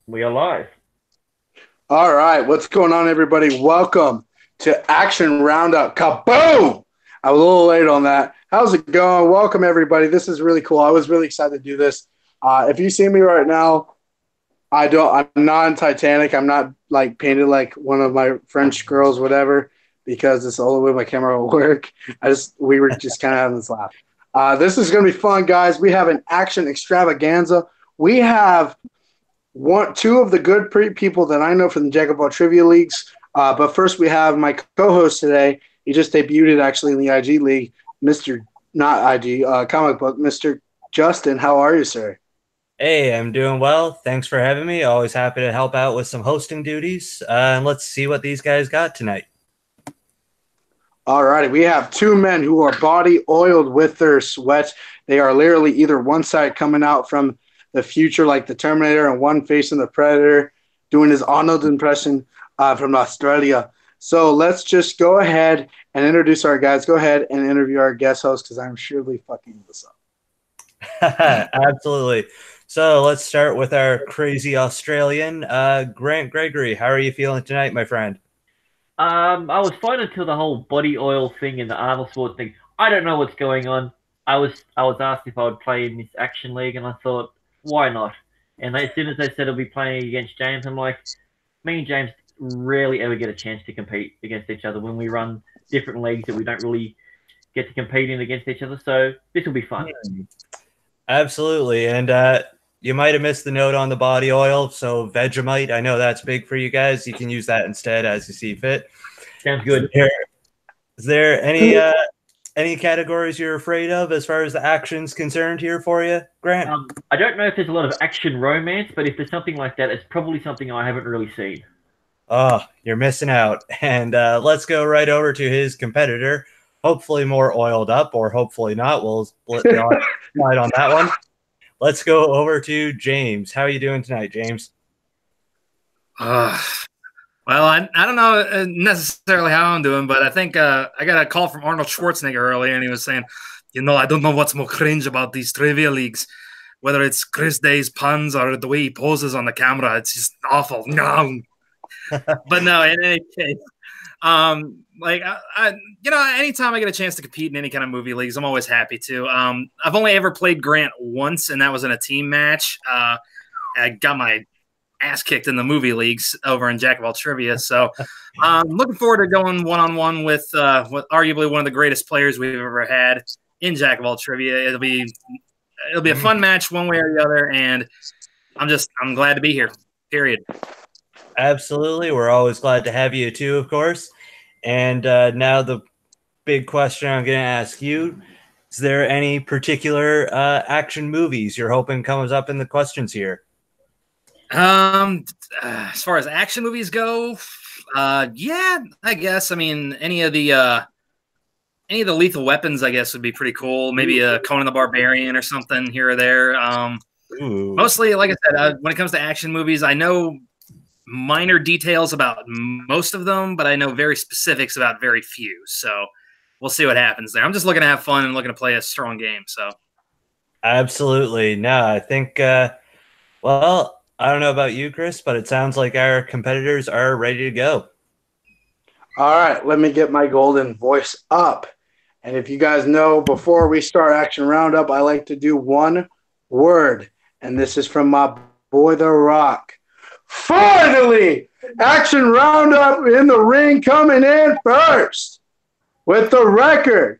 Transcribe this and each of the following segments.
We are live. All right, what's going on, everybody? Welcome to Action Roundup. Kaboom! I was a little late on that. How's it going? Welcome, everybody. This is really cool. I was really excited to do this. If you see me right now, I'm not in Titanic. I'm not like painted like one of my French girls, whatever, because it's the only way my camera will work. We were just kind of having this laugh. This is going to be fun, guys. We have an action extravaganza. We have two of the good people that I know from the Jack of all Trivia Leagues. But first, we have my co-host today. He just debuted actually in the IG League, Mr. Not IG, Comic Book, Mr. Justin. How are you, sir? Hey, I'm doing well. Thanks for having me. Always happy to help out with some hosting duties. And let's see what these guys got tonight. All righty. We have two men who are body oiled with their sweat. They are literally either one side coming out from the future, like the Terminator, and one facing the Predator, doing his Arnold impression from Australia. So let's just go ahead and introduce our guys. Go ahead and interview our guest host because I'm surely fucking this up. Absolutely. So let's start with our crazy Australian, Grant Gregory. How are you feeling tonight, my friend? I was fine until the whole body oil thing and the Arnold Schwarzenegger thing. I don't know what's going on. I was asked if I would play in this action league, and I thought, why not? And as soon as they said I'll be playing against James, I'm like, me and James rarely ever get a chance to compete against each other when we run different leagues that we don't really get to compete in against each other. So this will be fun. Absolutely. And you might have missed the note on the body oil. So Vegemite, I know that's big for you guys. You can use that instead as you see fit. Sounds good. Is there any categories you're afraid of as far as the action's concerned here for you, Grant? I don't know if there's a lot of action romance, but if there's something like that, it's probably something I haven't really seen. Oh, you're missing out. And let's go right over to his competitor. Hopefully more oiled up, or hopefully not. We'll split the side on that one. Let's go over to James. How are you doing tonight, James? Well, I don't know necessarily how I'm doing, but I think I got a call from Arnold Schwarzenegger earlier, and he was saying, I don't know what's more cringe about these trivia leagues, whether it's Chris Day's puns or the way he poses on the camera. It's just awful. No. But no, in any case, anytime I get a chance to compete in any kind of movie leagues, I'm always happy to. I've only ever played Grant once, and that was in a team match. I got my ass kicked in the movie leagues over in Jack of all Trivia. So I'm looking forward to going one-on-one with arguably one of the greatest players we've ever had in Jack of all Trivia. It'll be a fun match one way or the other, and I'm glad to be here, period. Absolutely. We're always glad to have you too, of course. And now the big question I'm going to ask you, is there any particular action movies you're hoping comes up in the questions here? As far as action movies go, yeah, I guess. I mean, any of the Lethal Weapons, I guess, would be pretty cool. Maybe a Conan the Barbarian or something here or there. Mostly, like I said, when it comes to action movies, I know minor details about most of them, but I know very specifics about very few. So we'll see what happens there. I'm just looking to have fun and looking to play a strong game. So absolutely. No, I think, well, I don't know about you, Chris, but it sounds like our competitors are ready to go. All right, let me get my golden voice up. And if you guys know, before we start Action Roundup, I like to do one word. And this is from my boy, The Rock. Finally, Action Roundup in the ring coming in first with the record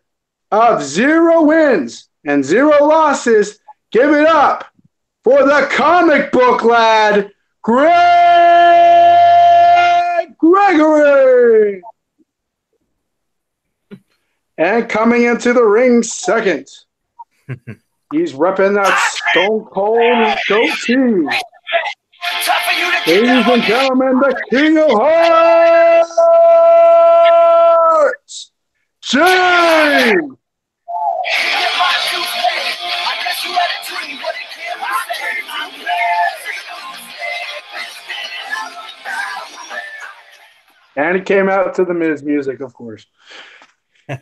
of 0 wins and 0 losses. Give it up for the comic book lad, Greg Gregory. And coming into the ring second, he's repping that Stone Cold goatee. Ladies and gentlemen, the King of Hearts, James. And he came out to the Miz music, of course. All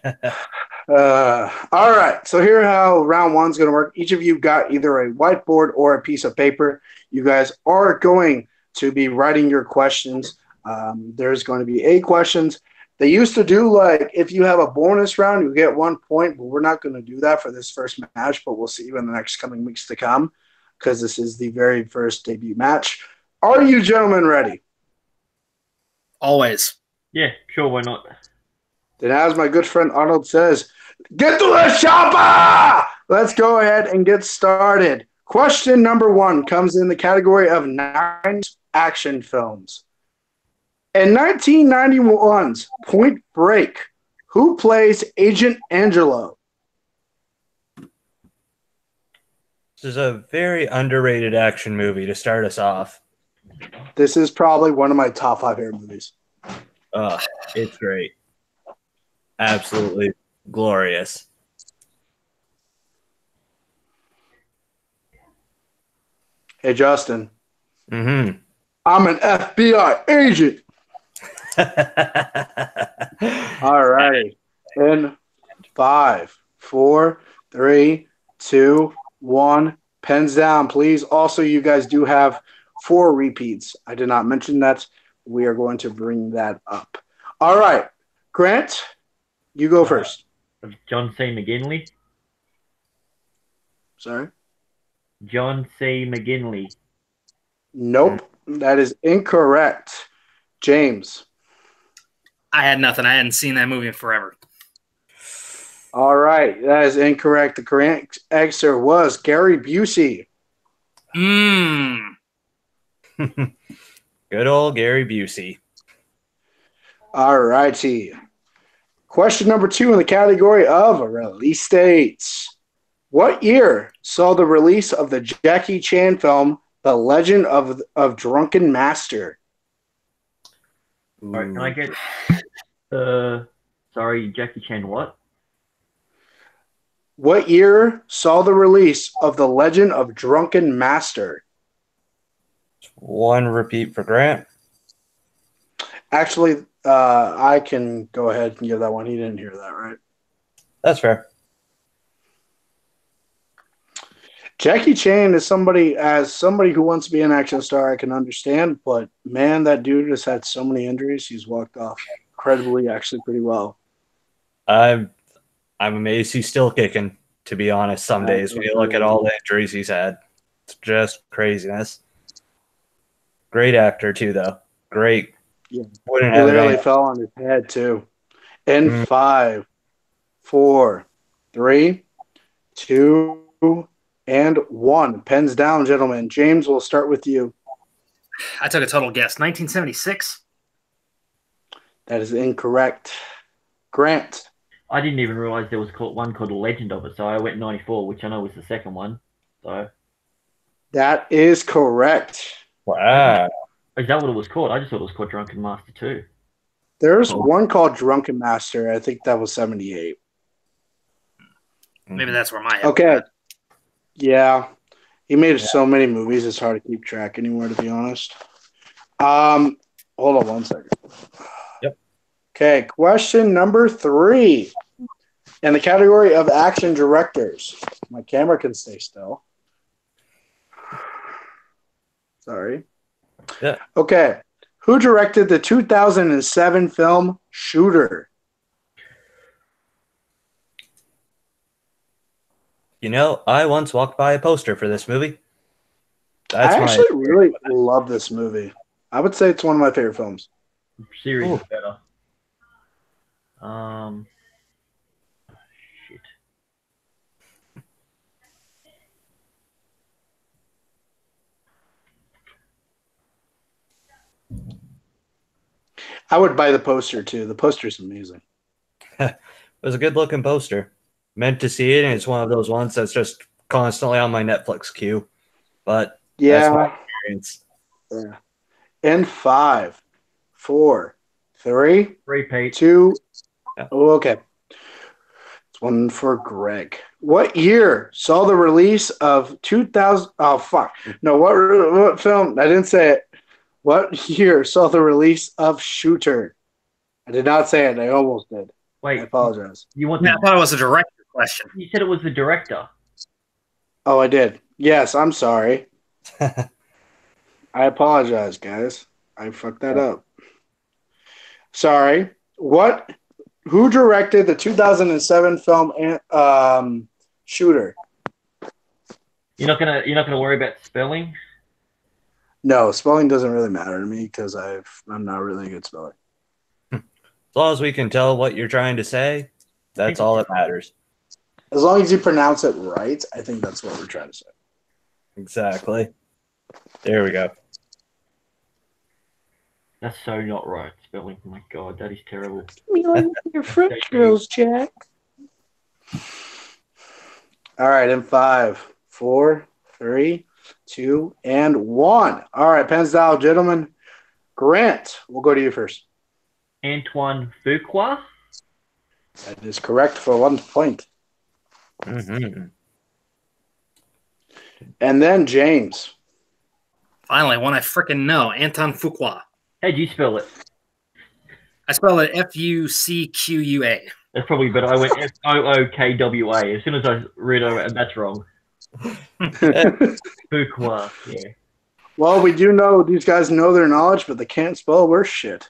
right, so here's how round one's going to work. Each of you got either a whiteboard or a piece of paper. You guys are going to be writing your questions. There's going to be 8 questions. They used to do like if you have a bonus round, you get 1 point, but we're not going to do that for this first match, but we'll see you in the next coming weeks to come because this is the very first debut match. Are you gentlemen ready? Always. Yeah, sure, why not? Then as my good friend Arnold says, get to the chopper! Let's go ahead and get started. Question number 1 comes in the category of 90s action films. In 1991's Point Break, who plays Agent Angelo? This is a very underrated action movie to start us off. This is probably one of my top 5 favorite movies. It's great. Absolutely glorious. Hey, Justin. Mm-hmm. I'm an FBI agent. All righty. In 5, 4, 3, 2, 1. Pens down, please. Also, you guys do have 4 repeats. I did not mention that. We are going to bring that up. All right. Grant, you go first. John C. McGinley. Sorry. John C. McGinley. Nope. That is incorrect. James. I had nothing. I hadn't seen that movie in forever. All right. That is incorrect. The correct answer was Gary Busey. Good old Gary Busey. All righty. Question number 2 in the category of release dates. What year saw the release of the Jackie Chan film, The Legend of Drunken Master? All right, can I get sorry, Jackie Chan what? What year saw the release of The Legend of Drunken Master? 1 repeat for Grant. Actually, I can go ahead and give that one. He didn't hear that, right? That's fair. Jackie Chan is somebody who wants to be an action star, I can understand, but man, that dude has had so many injuries. He's walked off incredibly, actually pretty well. I'm amazed he's still kicking, to be honest, some days when you look at all the injuries he's had. It's just craziness. Great actor, too, though. Great. Yeah. Wouldn't He have literally any- fell on his head, too. In 5, 4, 3, 2, and 1. Pens down, gentlemen. James, we'll start with you. I took a total guess. 1976? That is incorrect. Grant. I didn't even realize there was one called The Legend of it, so I went 94, which I know was the second one. So That is correct. Wow. is that what it was called? I just thought it was called Drunken Master 2. There's one called Drunken Master. I think that was 78. Maybe that's where my head Okay. went. Yeah. He made so many movies, it's hard to keep track anymore, to be honest. Hold on 1 second. Yep. Okay, question number 3. In the category of action directors. My camera can stay still. Sorry. Yeah. Okay. Who directed the 2007 film Shooter? You know, I once walked by a poster for this movie. I actually really love this movie. I would say it's one of my favorite films. Series Ooh. is better. Shit. I would buy the poster too. The poster's amazing. It was a good looking poster. Meant to see it, and it's one of those ones that's just constantly on my Netflix queue. But that's my Yeah. experience. Yeah. In 5, 4, 3, Repeat. 2. Yeah. Oh, okay. It's one for Greg. What year saw the release of 2000? Oh, fuck. No, what film? I didn't say it. What year saw the release of Shooter? I did not say it. I almost did. I Wait, apologize. you want Yeah, I the, thought it was a director question. you said it was the director. Oh, I did. Yes, I'm sorry. I apologize, guys. I fucked that up. Sorry. Who directed the 2007 film Shooter? You're not gonna worry about spelling. No, spelling doesn't really matter to me because I'm not really a good speller. As long as we can tell what you're trying to say, that's all that matters. As long as you pronounce it right, I think that's what we're trying to say. Exactly. There we go. That's so not right spelling. Oh my god, that is terrible. Me like your French girls, Jack. All right, in 5, 4, 3, 2, and 1. All right, pens down, gentlemen. Grant, we'll go to you first. Antoine Fuqua. That is correct for 1 point. Mm-hmm. And then James. Finally, one I freaking know. Anton Fuqua. How'd you spell it? I spell it Fucqa. That's probably better. I went Fookwa. As soon as I read over it, that's wrong. Fuqua, yeah. Well, we do know these guys know their knowledge, but they can't spell worse shit.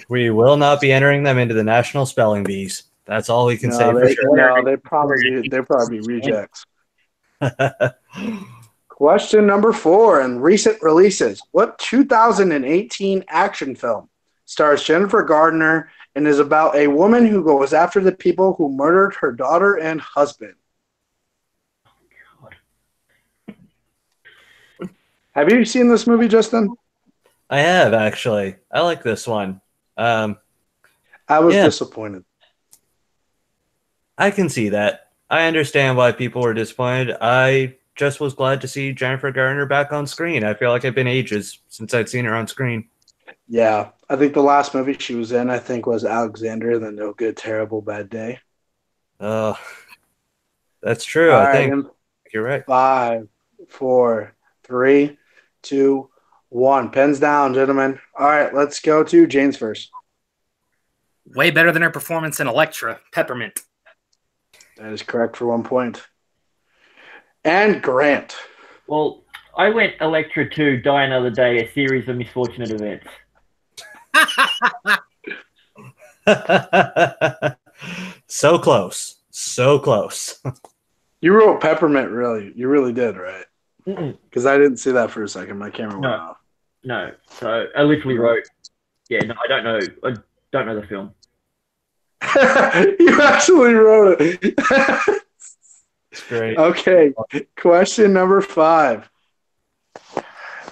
We will not be entering them into the National Spelling Bees. That's all we can say for sure. No, they're probably rejects. Question number 4 and recent releases. What 2018 action film stars Jennifer Gardner and is about a woman who goes after the people who murdered her daughter and husband? Have you seen this movie, Justin? I have, actually. I like this one. I was disappointed. I can see that. I understand why people were disappointed. I just was glad to see Jennifer Garner back on screen. I feel like it's been ages since I'd seen her on screen. Yeah, I think the last movie she was in, was Alexander, the No Good, Terrible, Bad Day. That's true. All I right, think you're right. 5, 4, 3, 2, 1. Pens down, gentlemen. All right, let's go to James first. Way better than her performance in Elektra, Peppermint. That is correct for 1 point. And Grant. Well, I went Electra 2, Die Another Day, a series of misfortunate events. So close. So close. You wrote Peppermint, really. You really did, right? Because I didn't see that for a second. My camera went off. No. So I literally wrote, no, I don't know. I don't know the film. You actually wrote it. It's great. Okay. Question number 5.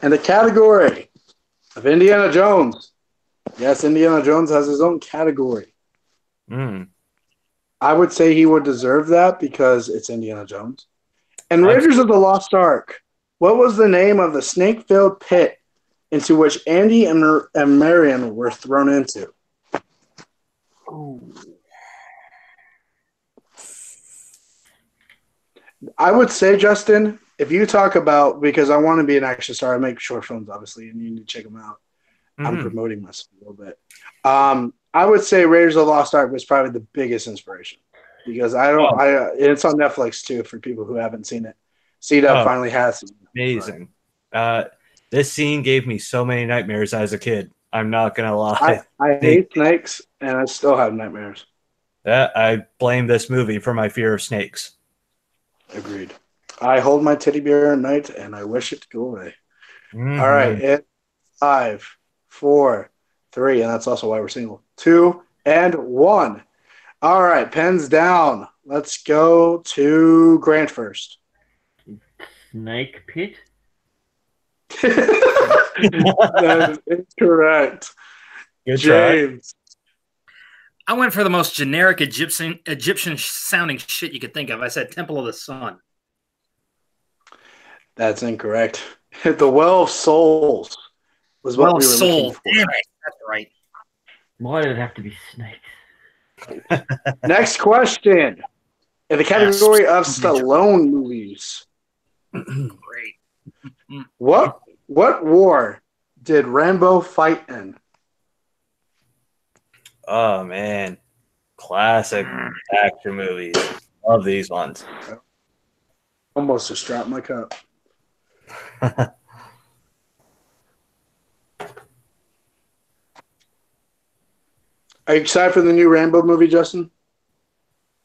In the category of Indiana Jones. Yes, Indiana Jones has his own category. I would say he would deserve that because it's Indiana Jones. And Raiders of the Lost Ark. What was the name of the snake-filled pit into which Andy and Marion were thrown into? I would say, Justin, if you talk about, because I want to be an action star, I make short films, obviously, and you need to check them out. I'm promoting myself a little bit. I would say Raiders of the Lost Ark was probably the biggest inspiration because it's on Netflix too for people who haven't seen it. C-Dub finally has it. Amazing. This scene gave me so many nightmares as a kid. I'm not going to lie. I hate snakes, and I still have nightmares. I blame this movie for my fear of snakes. Agreed. I hold my teddy bear at night, and I wish it to go away. All right. 5, 4, 3, and that's also why we're single. 2, and 1. All right. Pens down. Let's go to Grant first. Snake Pit? That is incorrect. Good James. I went for the most generic Egyptian sounding shit you could think of. I said Temple of the Sun. That's incorrect. The Well of Souls was what we were looking for. Damn it. That's right. Why did it have to be snakes? Next question. In the category of Stallone movies. Great. What war did Rambo fight in? Oh, man. Classic action movies. Love these ones. Almost just dropped my cup. Are you excited for the new Rambo movie, Justin?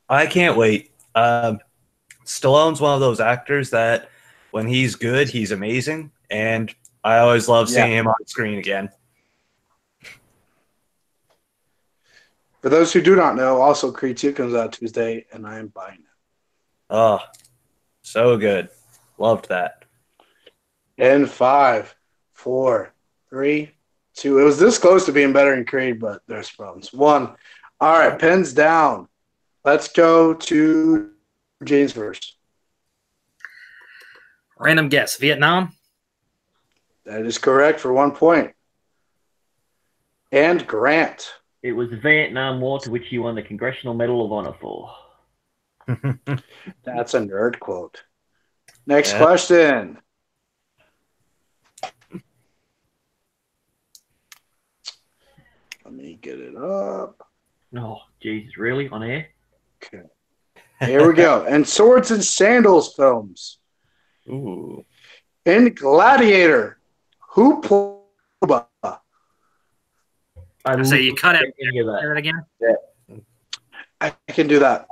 I can't wait. Stallone's one of those actors that when he's good, he's amazing. And I always love seeing him on screen again. For those who do not know, also Creed 2 comes out Tuesday, and I am buying it. Oh, so good. Loved that. In 5, 4, 3, 2. It was this close to being better than Creed, but there's problems. 1. All right, pens down. Let's go to James first. Random guess. Vietnam? That is correct for 1 point. And Grant. It was the Vietnam War, to which he won the Congressional Medal of Honor for. That's a nerd quote. Next question. Let me get it up. Oh, Jesus, really? On air? Okay. Here we go. And Swords and Sandals films. Ooh. In Gladiator, who played I say you cut it. Any of that. Say that again. I can do that.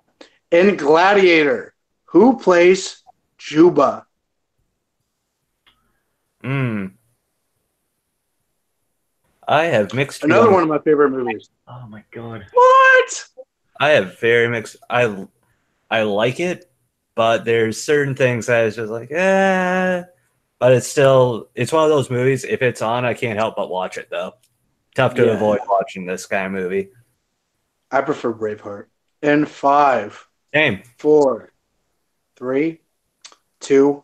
In Gladiator, who plays Juba? I have mixed Another feelings. one of my favorite movies. Oh, my God. What? I have very mixed. I like it, but there's certain things that is just like, But it's one of those movies. If it's on, I can't help but watch it though. Tough to avoid watching this kind of movie. I prefer Braveheart. In 5, Same. 4, 3, 2,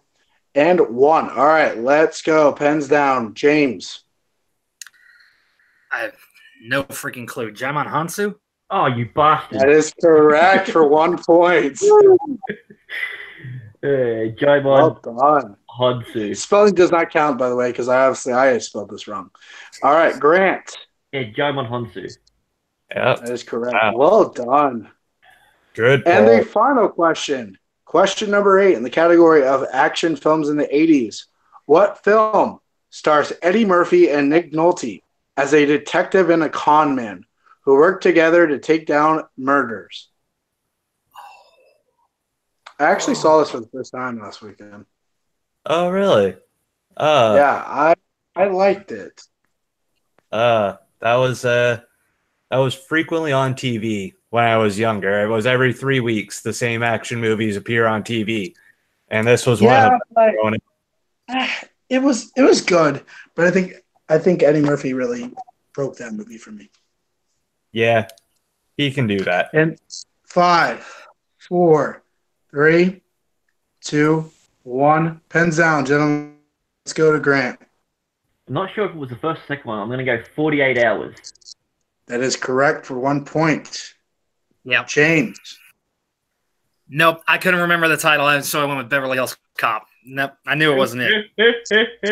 and 1. All right, let's go. Pens down. James. I have no freaking clue. Jamon Hansu? Oh, you bastard. That is correct for 1 point. Jaimon Well done. Hansu. Spelling does not count, by the way, because I spelled this wrong. All right, Grant. Yeah, Jaimon Hansu. Yep. That is correct. Wow. Well done. Good. And Paul. the final question. Question number 8 in the category of action films in the 80s. What film stars Eddie Murphy and Nick Nolte as a detective and a con man who work together to take down murders? I actually saw this for the first time last weekend. Oh, really? Yeah, I liked it. That was frequently on TV when I was younger. It was every 3 weeks the same action movies appear on TV, and this was one of them. It was good, but I think Eddie Murphy really broke that movie for me. Yeah, he can do that. And 5, 4, 3, 2, 1. Pens down, gentlemen. Let's go to Grant. I'm not sure if it was the first or second one. I'm going to go 48 hours. That is correct for 1 point. Yep. James. Nope. I couldn't remember the title, so I went with Beverly Hills Cop. Nope. I knew it wasn't it.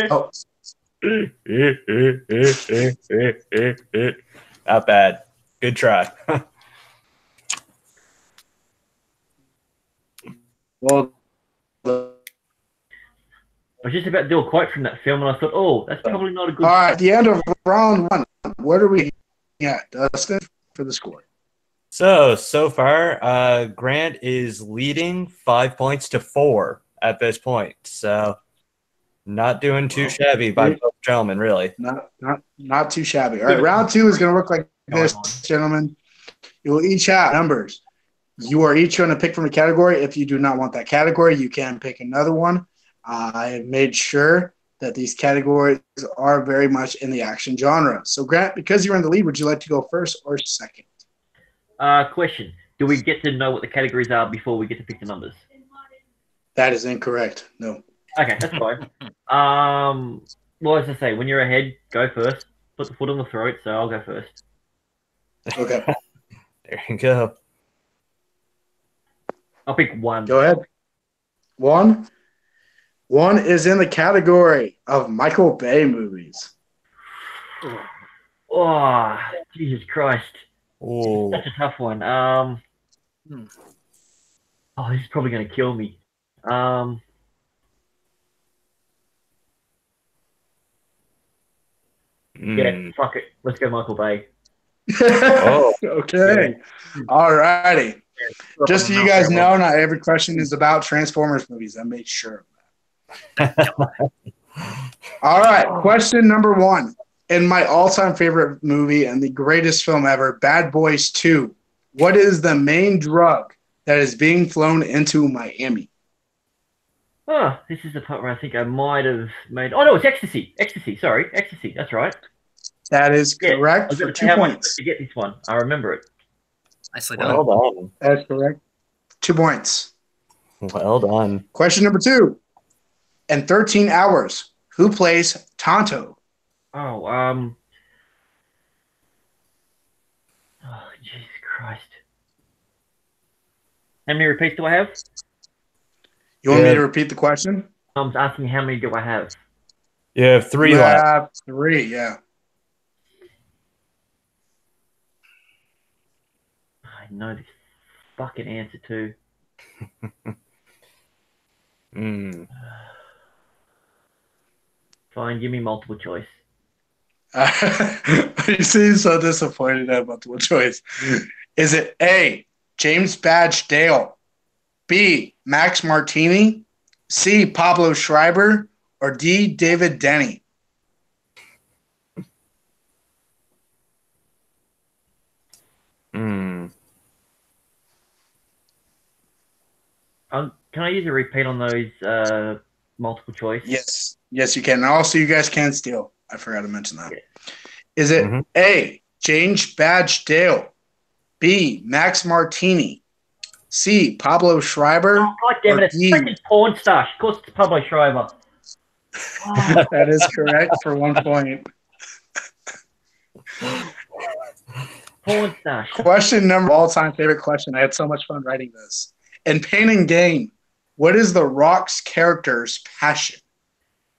Oh, Not bad. Good try. well. I was just about to do a quote from that film, and I thought, oh, that's probably not a good... All right, the end of round 1. What are we at, Dustin, for the score? So far, Grant is leading 5 points to 4 at this point. So not doing too shabby by both gentlemen, really. Not too shabby. All right, round 2 is going to look like this, gentlemen. You will each have numbers. You are each going to pick from a category. If you do not want that category, you can pick another one. I have made sure that these categories are very much in the action genre. So, Grant, because you're in the lead, would you like to go first or second? Question. Do we get to know what the categories are before we get to pick the numbers? That is incorrect. No. Okay, that's fine. Well, as I say, when you're ahead, go first. Put the foot on the throat, so I'll go first. Okay. There you go. I'll pick 1. Go ahead. 1. 1 is in the category of Michael Bay movies. Oh, Jesus Christ. Ooh. That's a tough one. Oh, this is probably going to kill me. Yeah, fuck it. Let's go Michael Bay. Oh. Okay. All righty. Just so you guys know, not every question is about Transformers movies. I made sure of that. All right. Question number 1. In my all-time favorite movie and the greatest film ever, Bad Boys 2, what is the main drug that is being flown into Miami? Oh, this is the part where I think I might have made. Oh no, it's ecstasy. Ecstasy. Sorry, ecstasy. That's right. That is Yeah, I correct was for going to say 2 how much points. to get this one. I remember it. Nicely done. Well done. That's correct. 2 points. Well done. Question number 2. In 13 Hours, who plays Tonto? Oh, oh, Jesus Christ. How many repeats do I have? You want me to repeat the question? I'm asking how many do I have? You have 3 You left. have 3, yeah. I know this fucking answer too. Fine, give me multiple choice. You seem so disappointed at multiple choice. Is it A, James Badge Dale, B, Max Martini, C, Pablo Schreiber, or D, David Denny? Can I use a repeat on those multiple choice? Yes. Yes, you can. And also, you guys can steal. I forgot to mention that. Yeah. Is it A, James Badge Dale, B, Max Martini, C, Pablo Schreiber, Oh, God damn it. It's D? freaking porn stash. Of course, it's Pablo Schreiber. Oh. That is correct for 1 point. Porn stash. Question number all-time favorite question. I had so much fun writing this. In Pain and Gain, what is The Rock's character's passion?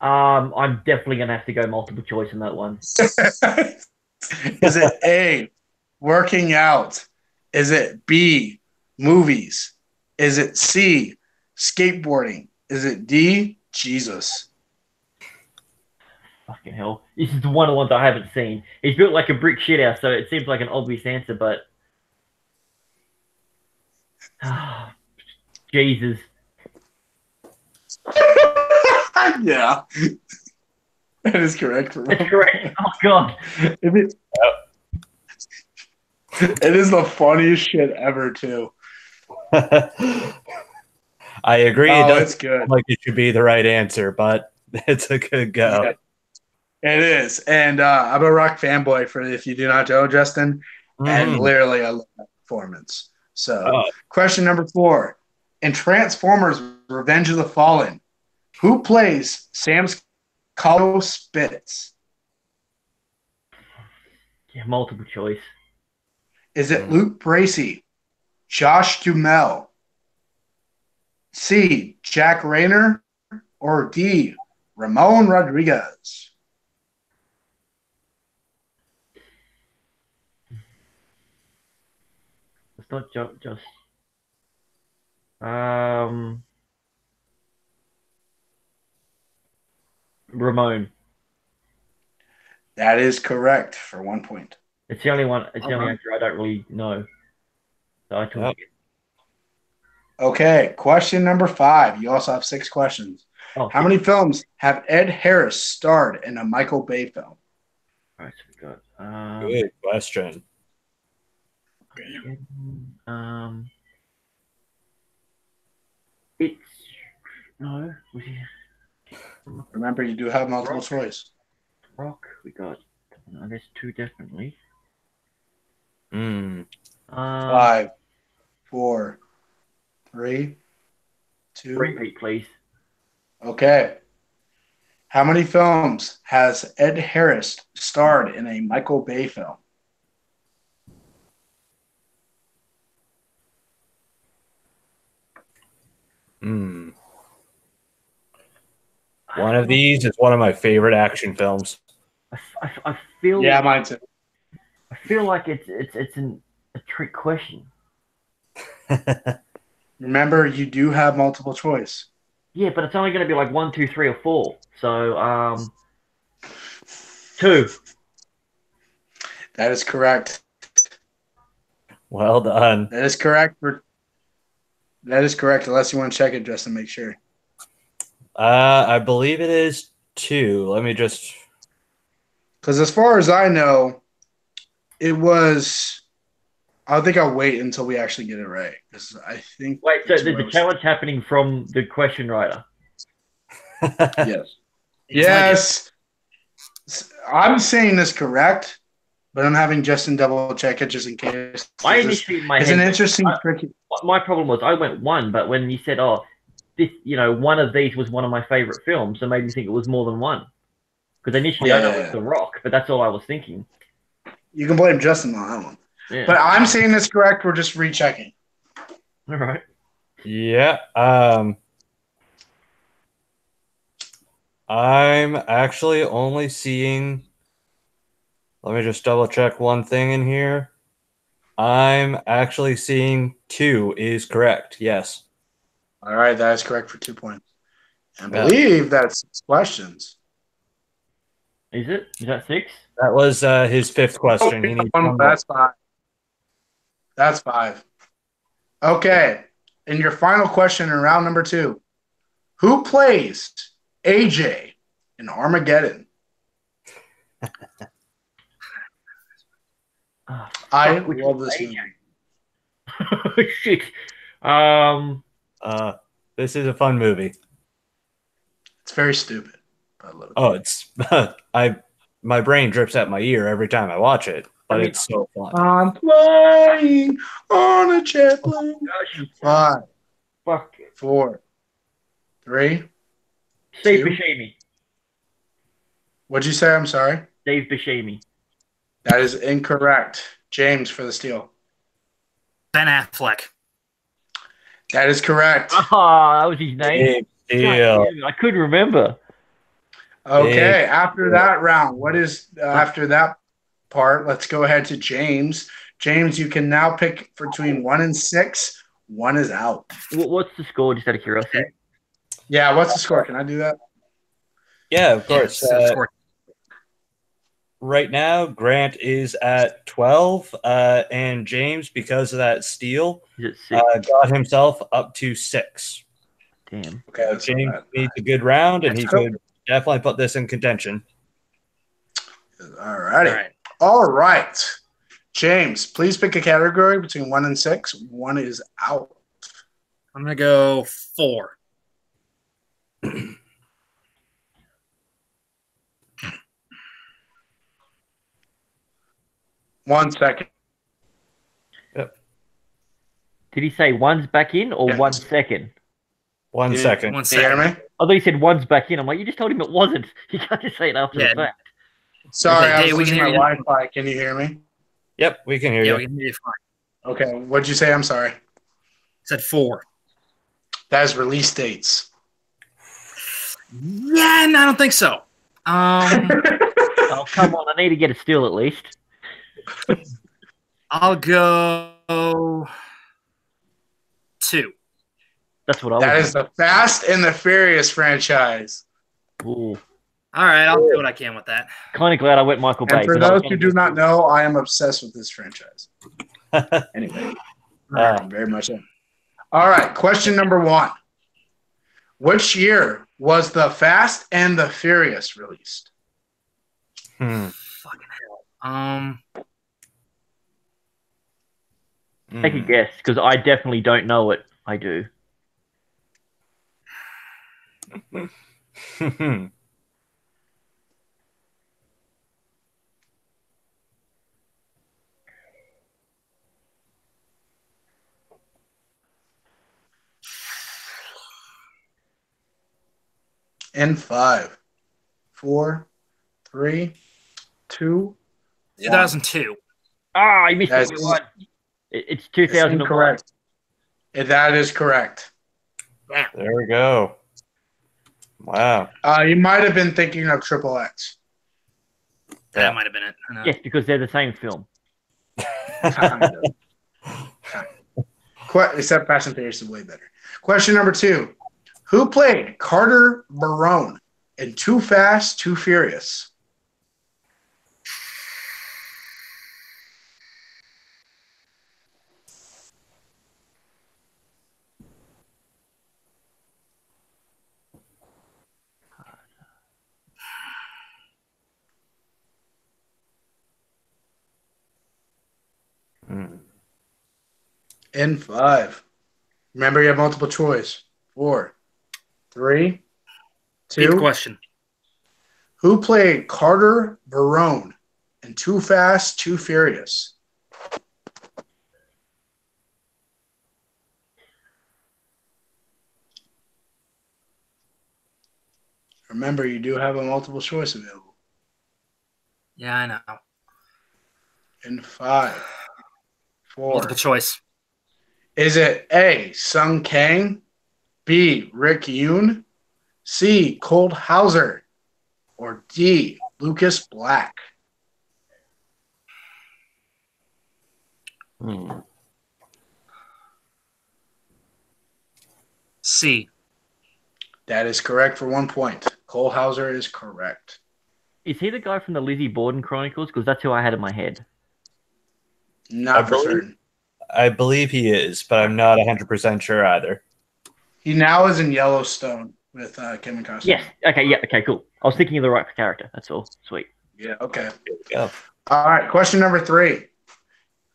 I'm definitely going to have to go multiple choice on that one. Is it A, working out? Is it B, movies? Is it C, skateboarding? Is it D, Jesus? Fucking hell. This is one of the ones I haven't seen. He's built like a brick shithouse, so it seems like an obvious answer, but... Jesus. Yeah. That is correct. That's correct. Oh, God. It is the funniest shit ever, too. I agree. Oh, it's good. Like it should be the right answer, but it's a good go. Yeah. It is. And I'm a Rock fanboy, for if you do not know, Justin. And literally, I love that performance. So, question number 4. In Transformers Revenge of the Fallen, who plays Sam's Carlo Spitz? Yeah, multiple choice. Is it Luke Bracey, Josh Duhamel, C, Jack Rayner, or D, Ramon Rodriguez? It's not just... Ramon. That is correct for 1 point. It's the only one. It's the only answer I don't really know. So I took it. Okay, question number 5. You also have 6 questions. Oh, how many films have Ed Harris starred in a Michael Bay film? All right, so we got. Good question. It's no. Remember, you do have multiple choice. Rock. We got. There's 2 definitely. 5, 4, 3, 2. Repeat, please. Okay. How many films has Ed Harris starred in a Michael Bay film? One of these is one of my favorite action films. I feel. Yeah, mine too. I feel like it's a trick question. Remember, you do have multiple choice. Yeah, but it's only going to be like 1, 2, 3, or 4. So 2. That is correct. Well done. That is correct. That is correct, unless you want to check it just to make sure. I believe it is 2. Let me just. Because as far as I know, it was. I think I'll wait until we actually get it right. Because I think. Wait, so the challenge happening from the question writer? Yes. Yes. I'm saying this correct, but I'm having Justin double check it just in case. I initially in my It's head, an interesting tricky. my problem was I went 1, but when you said, "Oh, this," one of these was one of my favorite films, it made me think it was more than one. Because initially I know it's The Rock, but that's all I was thinking. You can blame Justin on that one. Yeah. But I'm saying this correct. We're just rechecking. All right. Yeah. I'm actually only seeing. Let me just double check one thing in here. I'm actually seeing 2 is correct. Yes. All right, that is correct for 2 points. I believe that's 6 questions. Is it? Is that 6? That was his 5th question. He needs one more. That's 5. That's 5. Okay. And your final question in round number 2. Who plays AJ in Armageddon? I love this movie. Shit. This is a fun movie. It's very stupid. I love it. Oh, it's my brain drips out my ear every time I watch it, but it's so fun. I'm flying on a jet plane. 5, Fuck it. 4, 3. Steve 2. Buscemi. What'd you say? I'm sorry. Dave Buscemi. That is incorrect. James for the steal. Ben Affleck. That is correct. Ah, that was his name. Deal. I couldn't remember. Okay, after that round, what is after that part? Let's go ahead to James. James, you can now pick between 1 and 6. 1 is out. What's the score, just out of curiosity? Yeah, what's the score? Can I do that? Yeah, of course. Yes, Right now, Grant is at 12, and James, because of that steal, Is it 6? got himself up to 6. Damn. Okay, that's James needs a good round, and he That's cool. could definitely put this in contention. All righty. All right. James, please pick a category between 1 and 6. 1 is out. I'm going to go 4. One second. Yep. Did he say 1's back in or Yes. 1 second? 1 second. 1 Can you hear second. me? I thought he said 1's back in. I'm like, you just told him it wasn't. You can't just say it after the Yeah. fact. Sorry, Okay, I hey, was we losing can my hear you. Wi-Fi. Can you hear me? Yep, we can hear Yeah, you. we can hear you fine. Okay, what'd you say? I'm sorry. I said 4. That is release dates. Yeah, no, I don't think so. Oh, come on. I need to get a steal at least. I'll go 2. That's what I That was. is the Fast and the Furious franchise. Ooh. All right, I'll do what I can with that. Kind of glad I went Michael Bay. And for 'cause I was those who gonna do not know, I am obsessed with this franchise. Anyway, I'm very much in. All right, question number 1. Which year was the Fast and the Furious released? Fucking hell. Take a guess, because I definitely don't know it. I do. In 5, 4, 3, 2, 2002. Ah, I missed That's- it. One. It's It's 2001. incorrect. That is correct. There we go. Wow. You might have been thinking of Triple X. That might have been it. I know. Yes, because they're the same film. Kind of. Except Fast and Furious is way better. Question number 2. Who played Carter Barone in Too Fast, Too Furious? In 5. Remember, you have multiple choice. 4, 3, Repeat the 2. question. Who played Carter Barone in Too Fast, Too Furious? Remember, you do have a multiple choice available. Yeah, I know. In 5, 4. Multiple choice. Is it A, Sung Kang, B, Rick Yoon, C, Cold Hauser, or D, Lucas Black? C. That is correct for 1 point. Cole Hauser is correct. Is he the guy from the Lizzie Borden Chronicles? Because that's who I had in my head. Not for believe- certain. I believe he is, but I'm not 100% sure either. He now is in Yellowstone with Kevin Costner. Yes. Okay. Yeah. Okay. Cool. I was thinking of the right character. That's all. Sweet. Yeah, okay. There we go. All right, question number 3.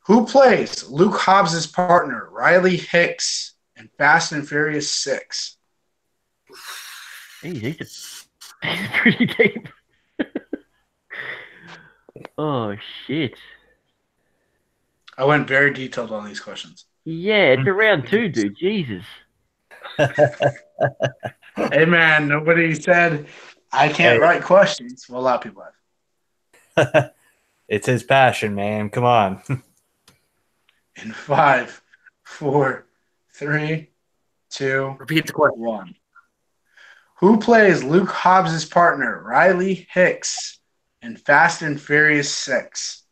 Who plays Luke Hobbs' partner, Riley Hicks, in Fast and Furious 6? Jeez, he's pretty deep. Oh shit. I went very detailed on these questions. Yeah, it's around 2, dude. Jesus. Hey, man, nobody said I can't Hey. write questions. Well, a lot of people have. It's his passion, man. Come on. In 5, 4, 3, 2, Repeat the question. 1. Who plays Luke Hobbs' partner, Riley Hicks, in Fast and Furious 6?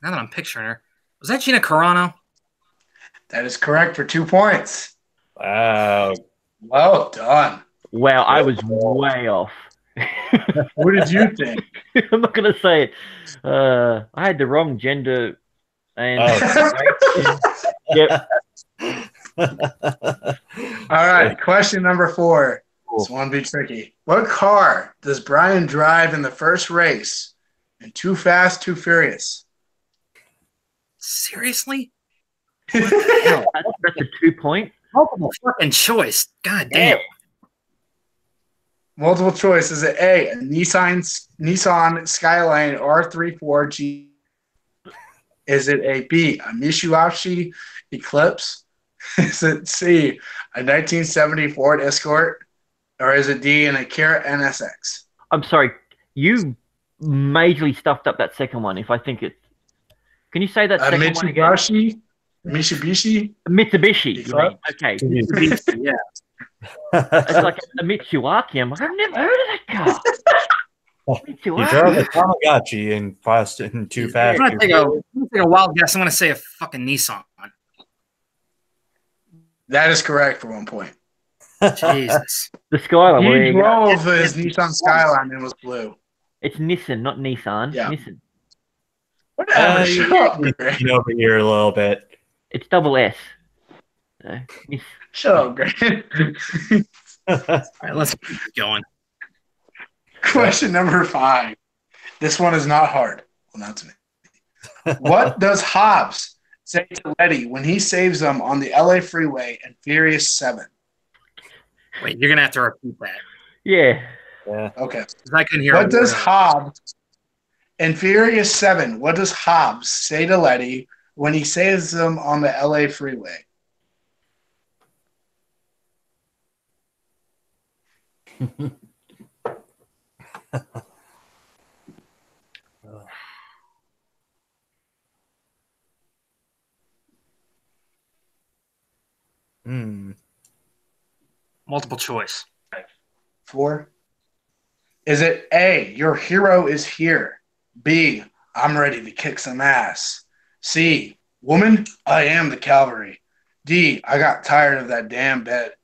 Now that I'm picturing her, was that Gina Carano? That is correct for 2 points. Wow. Well done. Wow, I was way off. What did you think? I'm not gonna say it. I had the wrong gender. And yep. All right, question number 4. This one be tricky. What car does Brian drive in the first race in Too Fast, Too Furious? Seriously? That's a 2 point. Multiple fucking choice. God damn. Multiple choice. Is it A, Nissan Skyline R34G? Is it a B, a Mitsubishi Eclipse? Is it C, a 1970 Ford Escort? Or is it D, an Acura NSX? I'm sorry, you majorly stuffed up that second one. If I think it, can you say that A second one again? Mitsubishi? Mitsubishi. You mean? Okay, Yeah. it's like a Mitsubishi. I'm like, I've never heard of that car. You drove a Tamagotchi in Fast and Too Fast. I'm gonna take a wild guess. I'm gonna say a fucking Nissan. That is correct for 1 point. Jesus. The Skyline. where He you go. drove his Nissan Skyline and was blue. It's Nissan, not Nissan. Yeah. Nissan. Whatever, shut up, Greg. You over here a little bit. It's double S. Shut up, Greg. All right, let's keep going. Question number 5. This one is not hard. Well, not to me. What does Hobbs say to Letty when he saves them on the LA freeway in Furious 7? Wait, you're gonna have to repeat that. Yeah. Yeah. Okay. 'Cause I couldn't hear. What a does word. Hobbs in Furious 7? What does Hobbs say to Letty when he saves them on the LA freeway? Multiple choice. 4. Is it A, your hero is here? B, I'm ready to kick some ass? C, woman, I am the cavalry? D, I got tired of that damn bed.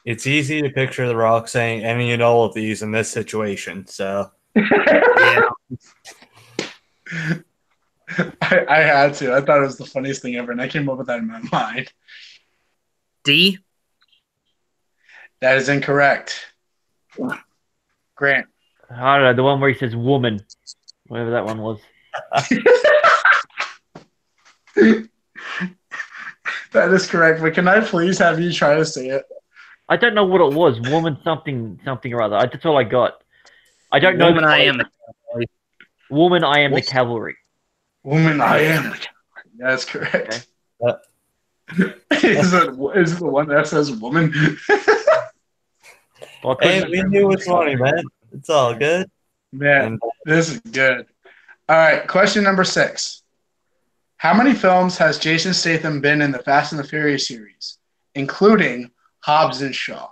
It's easy to picture The Rock saying any and all of these in this situation. So Yeah. I had to. I thought it was the funniest thing ever, and I came up with that in my mind. D. That is incorrect. Grant. I don't know, the one where he says woman, whatever that one was. That is correct, but can I please have you try to say it? I don't know what it was. Woman something or other. That's all I got. I don't know. Woman, I am the. Woman, I am the cavalry. Woman, I am. That's correct. Is it the one that says woman? Hey, we knew it was funny, man. It's all good. Man, this is good. All right, question number 6. How many films has Jason Statham been in the Fast and the Furious series, including Hobbs and Shaw?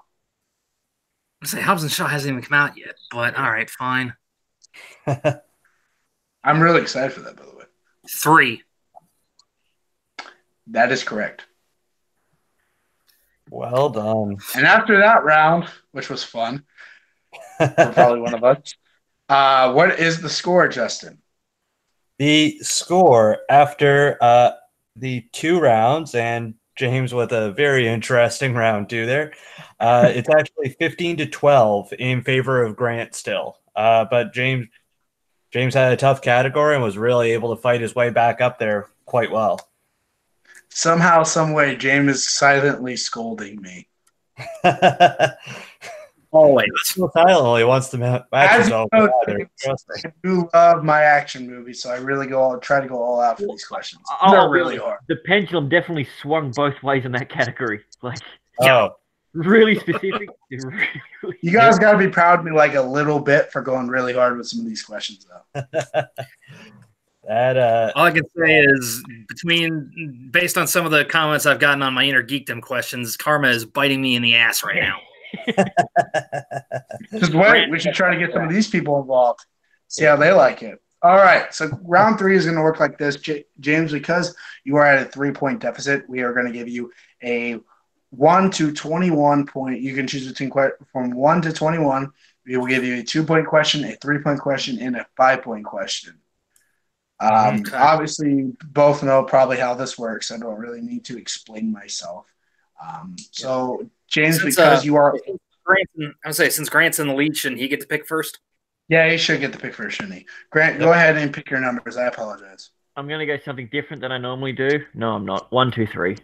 I say Hobbs and Shaw hasn't even come out yet, but all right, fine. I'm really excited for that, by the way. 3. That is correct. Well done. And after that round, which was fun for probably one of us, what is the score, Justin? The score after the 2 rounds, and James with a very interesting round 2 there. It's actually 15-12 in favor of Grant still. But James had a tough category and was really able to fight his way back up there quite well. Somehow, some way, James is silently scolding me. Always. Silently wants to match As his you own. know, I do love my action movies, so I really try to go all out for these questions. They're really hard. The pendulum definitely swung both ways in that category. Like, Oh, really specific. You guys got to be proud of me like a little bit for going really hard with some of these questions, though. that All I can say is, based on some of the comments I've gotten on my inner geekdom questions, karma is biting me in the ass right now. Just wait. We should try to get some of these people involved. See how they like it. All right. So round 3 is going to work like this. James, because you are at a 3-point deficit, we are going to give you a 1 to 21 point. You can choose between from 1 to 21. We will give you a 2-point question, a 3-point question, and a 5-point question. Obviously, both know probably how this works. I don't really need to explain myself. So, James, because you are, since Grant's in the lead, shouldn't he get to pick first? Yeah, he should get to pick first, shouldn't he? Grant, go ahead and pick your numbers. I apologize. I'm gonna go something different than I normally do. No, I'm not. 1, 2, 3.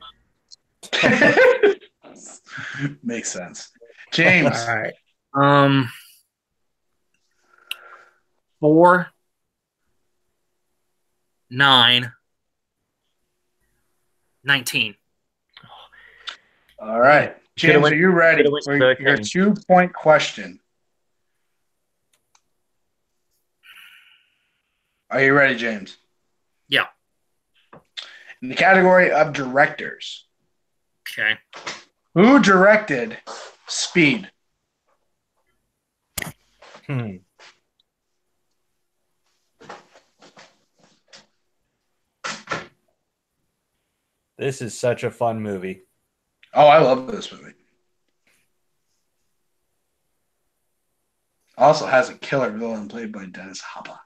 Makes sense. James. All right. 4, 9, 19. All right. James, are you ready for your 2-point question? Are you ready, James? Yeah. In the category of directors. Okay. Who directed Speed? This is such a fun movie. Oh, I love this movie. Also has a killer villain played by Dennis Hopper.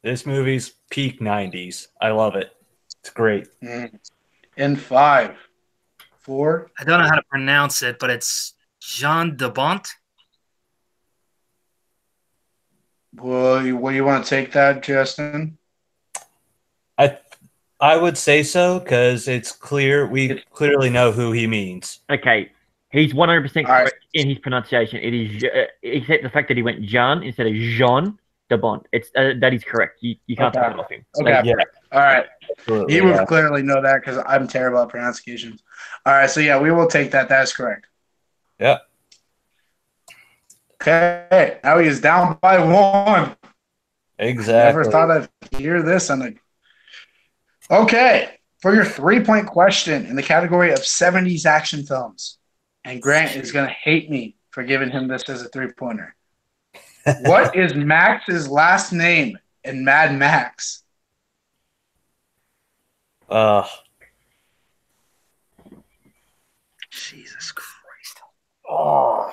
This movie's peak 90s. I love it. It's great. In 5, 4. I don't know how to pronounce it, but it's Jean de Bont. Well, you want to take that, Justin? I would say so because it's clear. We clearly know who he means. Okay. He's 100% correct in his pronunciation. It is, except the fact that he went Jean instead of Jean de Bont. That is correct. You can't take it off him. Okay. Yeah. All right. Absolutely, He would clearly know that because I'm terrible at pronunciations. All right. So, yeah, we will take that. That is correct. Yeah. Okay. Now he is down by 1. Exactly. Never thought I'd hear this. Okay. For your 3-point question in the category of 70s action films, and Grant is going to hate me for giving him this as a 3-pointer. What is Max's last name in Mad Max? Jesus Christ. Oh.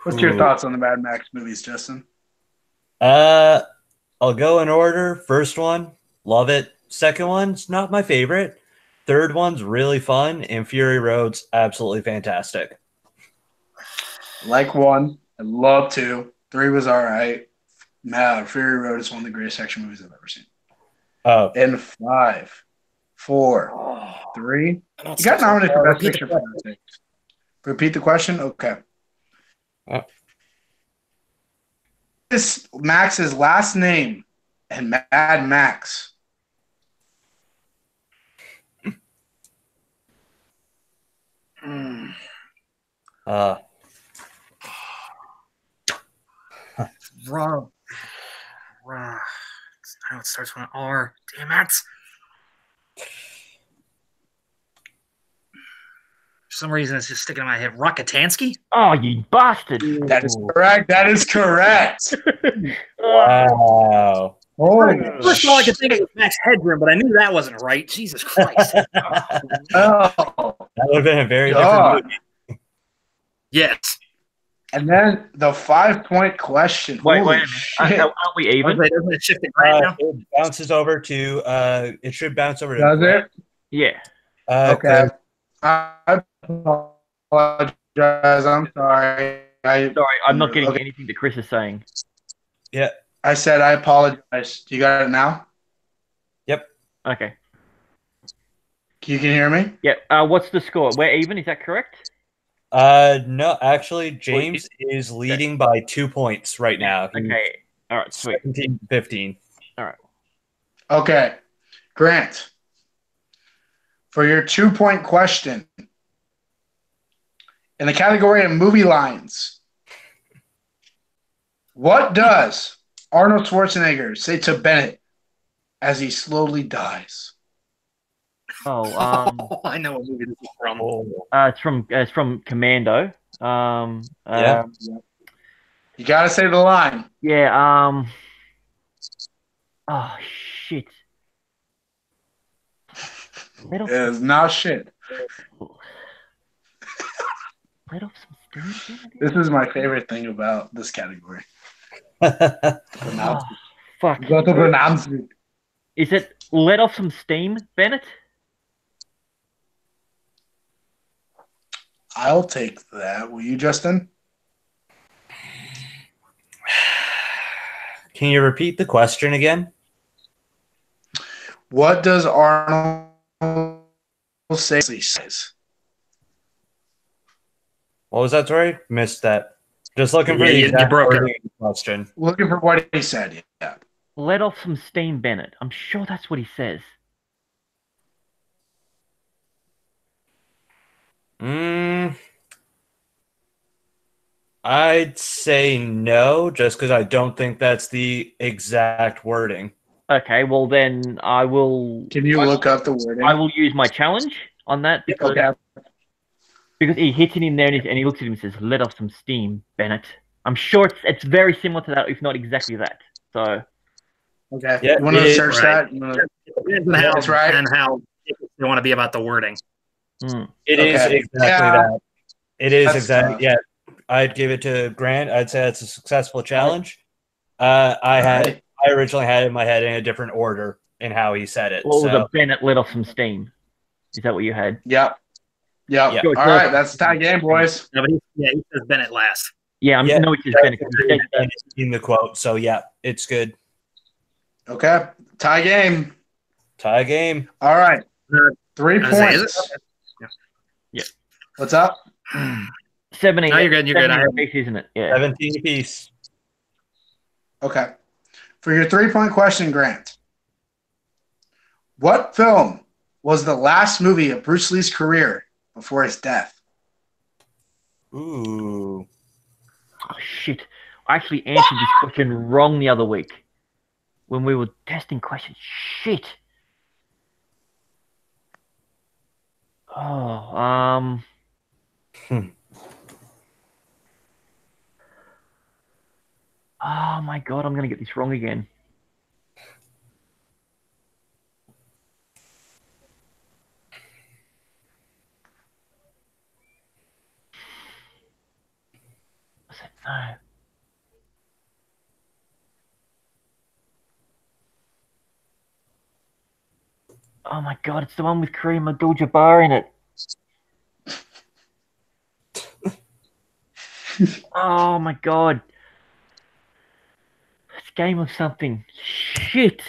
What's your thoughts on the Mad Max movies, Justin? I'll go in order. First one, love it. Second one's not my favorite. Third one's really fun, and Fury Road's absolutely fantastic. Like 1, I love 2. 3 was all right. Man, Fury Road is one of the greatest action movies I've ever seen. Oh, And 5, 4, 3. You got nominated for Best Picture for that thing. Repeat the question? Okay. This Max's last name and Mad Max. Wrong. I know it starts with an R. Damn it. For some reason, it's just sticking in my head. Rockatansky? Oh, you bastard! That is correct. That is correct. wow. First of all, I could think of was Max Headroom, but I knew that wasn't right. Jesus Christ. Oh, That would have been a very God. different movie. Yes. And then the 5-point question. Wait a Holy minute. shit. Aren't we even? Doesn't it shift the grant now? It bounces over to it should bounce over to Does Grant. it? Yeah. Okay. I apologize. I'm sorry. Sorry, I'm not getting Okay. anything that Chris is saying. Yeah. I said I apologize. You got it now? Yep. Okay. You can hear me? Yeah. What's the score? We're even. Is that correct? No, actually, James is leading by 2 points right now. He's Okay. All right. Sweet. 17-15. All right. Okay. Grant, for your 2-point question, in the category of movie lines, what does Arnold Schwarzenegger say to Bennett as he slowly dies? Oh. I know what movie this is from. It's from Commando. Yeah. You got to say the line. Yeah. Oh shit. Let off, It is not shit. let off some steam. This is my favorite thing about this category. Oh, fuck. You got to pronounce it. Is it let off some steam, Bennett? I'll take that. Will you, Justin? Can you repeat the question again? What does Arnold say? What was that, sorry? Missed that. Just looking for Yeah, the you exact broke wording of the question. Looking for what he said. Yeah. Let off some steam, Bennett. I'm sure that's what he says. I'd say no, just because I don't think that's the exact wording. Okay, well then I will. Can you look up the wording? I will use my challenge on that because he hits him there and he looks at him and says, "Let off some steam, Bennett." I'm sure it's very similar to that, if not exactly that. So. Okay. Yeah, you want to search right. that? That's right. And how they want to be about the wording. It is Okay. exactly Yeah. that. It is That's exactly tough. yeah. I'd give it to Grant. I'd say it's a successful challenge. I originally had it in my head in a different order in how he said it. Well, So the Bennett let off some steam. Is that what you had? Yep. Yeah. All right, that's a tie game, boys. No, but he says Bennett last. Yeah, I know it's just Bennett. in the quote. So yeah, it's good. Okay, tie game. Tie game. All right, 3 Is points. Yeah. What's up? 70. No, you're good. You're good. 70 apiece, isn't it? Yeah. 17 apiece. Okay, for your 3-point question, Grant, what film was the last movie of Bruce Lee's career before his death? Ooh. Oh, shit. I actually answered this question wrong the other week when we were testing questions. Shit. Oh, Oh my god, I'm gonna get this wrong again. Was it Oh my god, it's the one with Kareem Abdul-Jabbar in it. Oh my god. It's a game of something. Shit.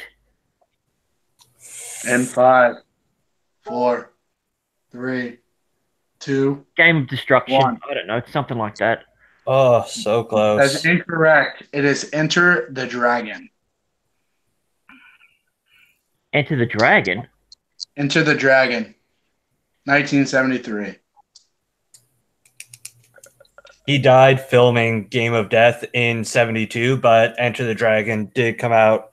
In 5, 4, 3, 2, Game of Destruction. 1. I don't know. It's something like that. Oh, so That's close. incorrect. It is Enter the Dragon. Enter the Dragon. Enter the Dragon, 1973. He died filming Game of Death in 72, but Enter the Dragon did come out.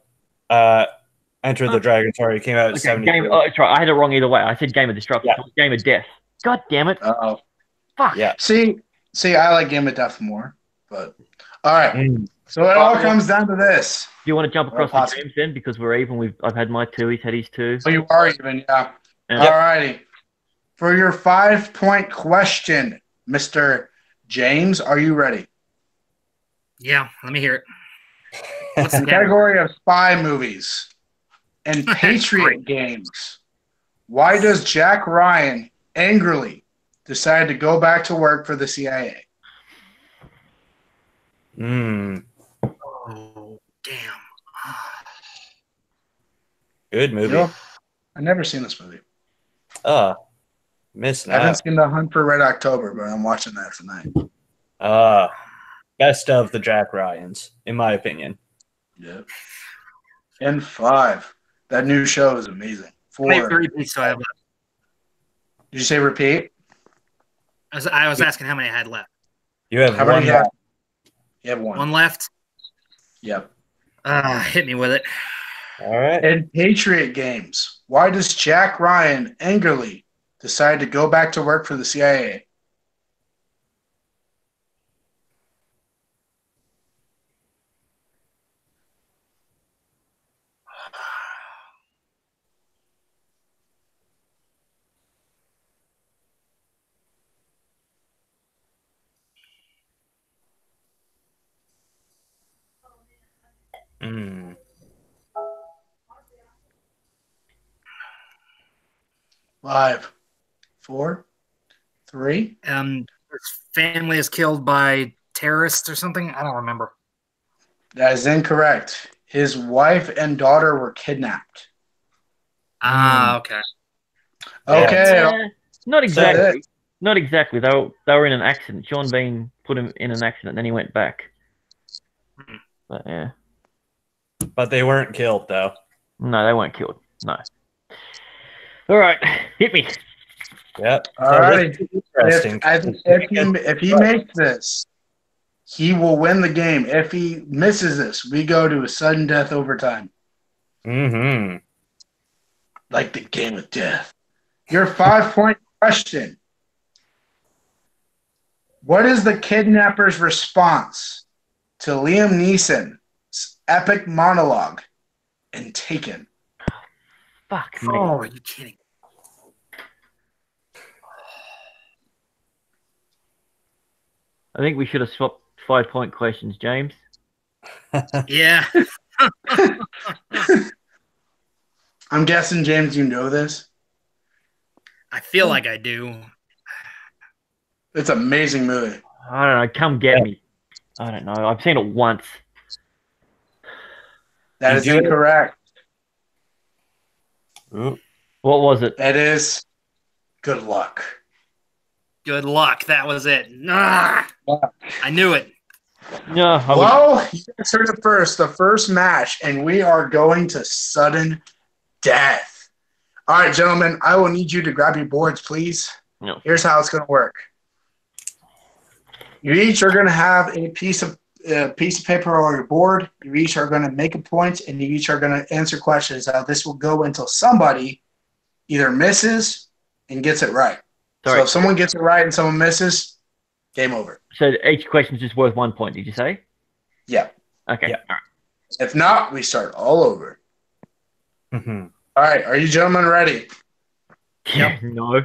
Enter the Dragon, sorry, came out in Okay, 72. oh, it's right. I had it wrong either way. I said Game of Destruction. Yeah. It was Game of Death. God damn it. Uh-oh. Fuck. Yeah. See, I like Game of Death more, but all right. Mm. So it all comes down to this. Do you want to jump across Well, to James then? Because we're even. I've had my 2. He's had his 2. Oh, you are even, yeah. Yeah. All righty. For your 5-point question, Mr. James, are you ready? Yeah, let me hear it. What's In the the category of spy movies and Patriot Great. games, why does Jack Ryan angrily decide to go back to work for the CIA? Oh, damn. Good movie. You know, I've never seen this movie. Missing I haven't out. seen The Hunt for Red October, but I'm watching that tonight. Best of the Jack Ryans, in my opinion. Yep. And 5. That new show is amazing. How many 4. repeats do I have left? Did you say repeat? I was asking how many I had left. You have How one many you more. have? You have 1. One left? Yep. Hit me with it. All right. In Patriot games, why does Jack Ryan angrily decide to go back to work for the CIA? Mm. 5, 4, 3. His family is killed by terrorists or something. I don't remember. That is incorrect. His wife and daughter were kidnapped. Okay. Okay. Not exactly. it. Not exactly. They were in an accident. Sean Bean put him in an accident, then he went back. But yeah. But they weren't killed, though. No, they weren't killed. No. All right, hit me. Yep. All right. this is interesting. If he makes this, he will win the game. If he misses this, we go to a sudden death overtime. Mm-hmm. Like the game of death. Your 5-point question. What is the kidnapper's response to Liam Neeson's epic monologue in Taken? Fuck me. Oh, are you kidding? I think we should have swapped 5-point questions, James. Yeah. I'm guessing, James, you know this. I feel like I do. It's an amazing movie. I don't know. Come get me. I don't know. I've seen it once. That is incorrect. Ooh. What was it? It is Good Luck. Good luck. That was it. Nah, I knew it. No. Well, you guys heard it first. The first match, and we are going to sudden death. All right, gentlemen, I will need you to grab your boards, please. No. Here's how it's going to work. You each are going to have a piece of paper on your board. You each are going to make a point, and you each are going to answer questions. Now, this will go until somebody either misses and gets it right. Sorry. So if someone gets it right and someone misses, game over. So each question is just worth 1 point, did you say? Yeah. Okay. Yeah. All right. If not, we start all over. Mm-hmm. All right. Are you gentlemen ready? Yeah, no.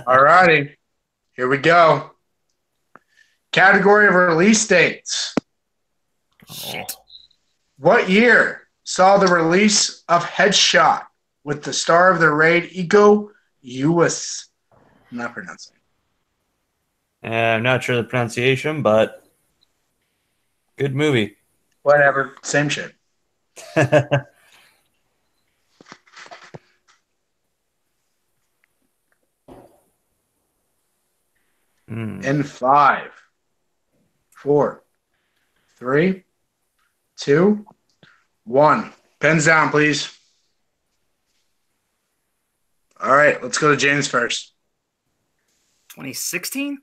All righty. Here we go. Category of release dates. Shit. What year saw the release of Headshot with the star of the raid, Iko Uwais. I'm not pronouncing. I'm not sure the pronunciation, but good movie. Whatever, same shit. In 5, 4, 3, 2, 1. Pens down, please. All right, let's go to James first. 2016?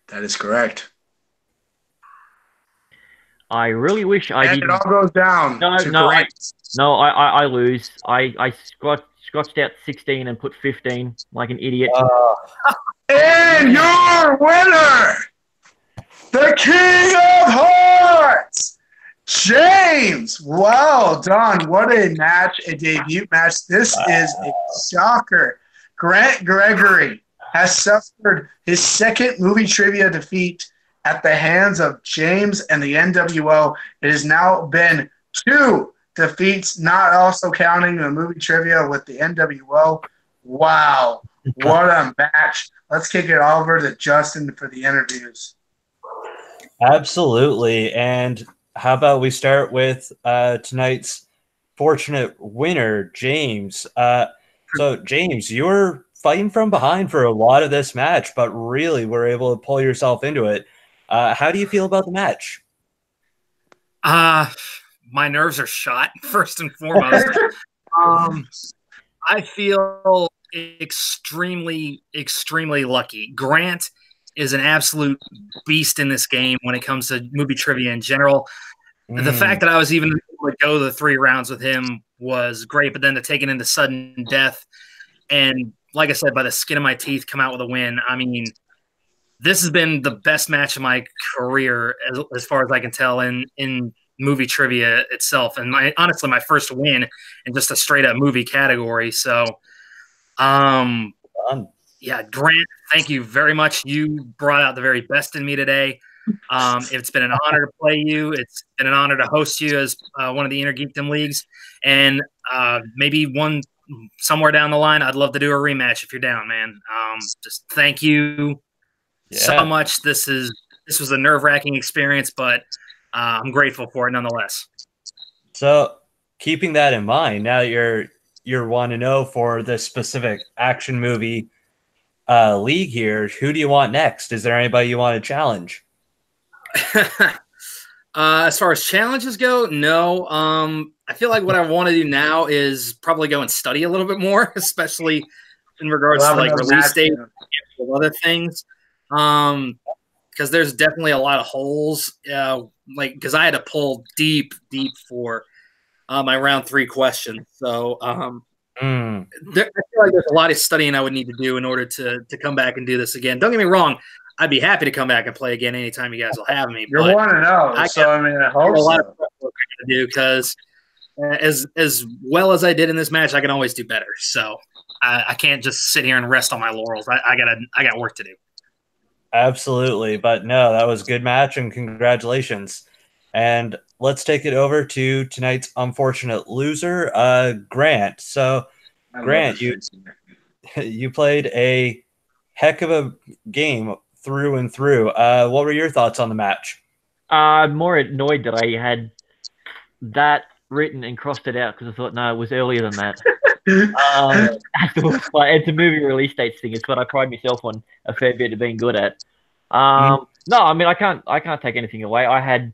That is correct. I really wish I And didn't. it all goes down to Grant. I lose. I scratched out 16 and put 15 like an idiot. And your winner, the King of Hearts, James. Well done. What a match, a debut match. This is a shocker. Grant Gregory has suffered his second movie trivia defeat at the hands of James and the NWO. It has now been 2 defeats, not also counting the movie trivia with the NWO. Wow. What a match. Let's kick it over to Justin for the interviews. Absolutely. And how about we start with tonight's fortunate winner, James. So, James, you were fighting from behind for a lot of this match, but really were able to pull yourself into it. How do you feel about the match? My nerves are shot, first and foremost. I feel extremely, extremely lucky. Grant is an absolute beast in this game when it comes to movie trivia in general. The fact that I was even able to go the 3 rounds with him was great, but then to take it into sudden death and, like I said, by the skin of my teeth, come out with a win. I mean, this has been the best match of my career as far as I can tell in movie trivia itself. And honestly, my first win in just a straight up movie category. So, yeah, Grant, thank you very much. You brought out the very best in me today. It's been an honor to play you. It's been an honor to host you as one of the Inner Geekdom Leagues. And maybe somewhere down the line, I'd love to do a rematch if you're down, man. Just thank you so much. This was a nerve-wracking experience, but I'm grateful for it nonetheless. So, keeping that in mind, now you're 1-0 for this specific action movie league here. Who do you want next? Is there anybody you want to challenge? As far as challenges go, no. I feel like what I want to do now is probably go and study a little bit more, especially in regards to like release date and other things. Because there's definitely a lot of holes. Because I had to pull deep for my round 3 question. So I feel like there's a lot of studying I would need to do in order to come back and do this again. Don't get me wrong. I'd be happy to come back and play again anytime you guys will have me. You're 1-0, so I mean, I hope a lot of work to do because as well as I did in this match, I can always do better. So I can't just sit here and rest on my laurels. I got work to do. Absolutely, but no, that was a good match, and congratulations. And let's take it over to tonight's unfortunate loser, Grant. So, Grant, you played a heck of a game through and through. What were your thoughts on the match? I'm more annoyed that I had that written and crossed it out because I thought, no, it was earlier than that. It's a movie release dates thing. It's what I pride myself on a fair bit of being good at. No, I mean, I can't take anything away. I had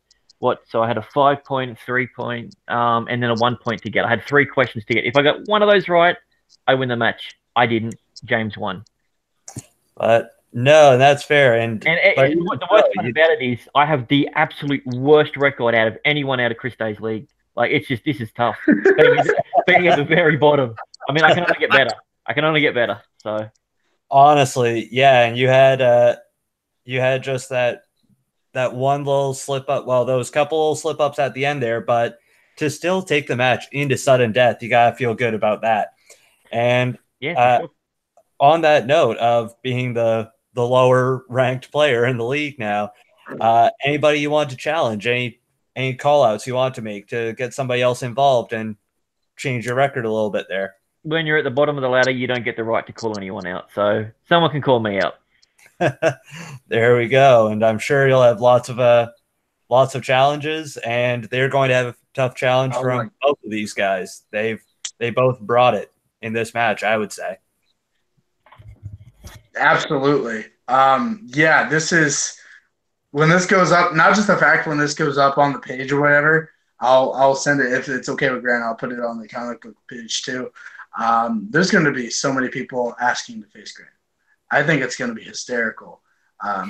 so I had a 5 point, 3 point, and then a 1 point to get. I had 3 questions to get. If I got one of those right, I win the match. I didn't. James won. But no, that's fair. And the worst part about it is I have the absolute worst record out of anyone out of Chris Day's league. Like, this is tough. being at the very bottom. I mean, I can only get better. So honestly, yeah, and you had just that one little slip up. Well, those couple slip ups at the end there, but to still take the match into sudden death, you gotta feel good about that. And sure. On that note of being the lower ranked player in the league now, anybody you want to challenge, any call outs you want to make to get somebody else involved and change your record a little bit there. When you're at the bottom of the ladder, you don't get the right to call anyone out. So someone can call me out. There we go. And I'm sure you'll have lots of challenges, and they're going to have a tough challenge from both of these guys. They both brought it in this match, I would say. Absolutely. Yeah, this is when this goes up, not just the fact when this goes up on the page or whatever, I'll send it if it's okay with Grant. I'll put it on the comic book page too. There's going to be so many people asking to face Grant. I think it's going to be hysterical.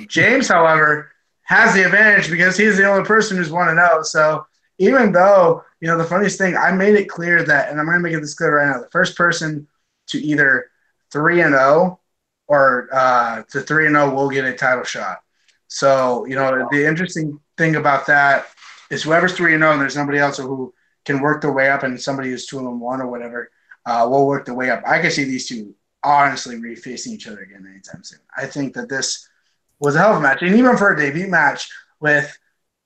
James, however, has the advantage because he's the only person who's 1-0. So even though, the funniest thing, I made it clear that, and I'm going to make this clear right now, the first person to either 3-0 or to 3-0 will get a title shot. So, the interesting thing about that is whoever's 3-0 and there's nobody else who can work their way up, and somebody who's 2-1 or whatever will work their way up. I can see these two honestly refacing each other again anytime soon. I think that this was a hell of a match. And even for a debut match with,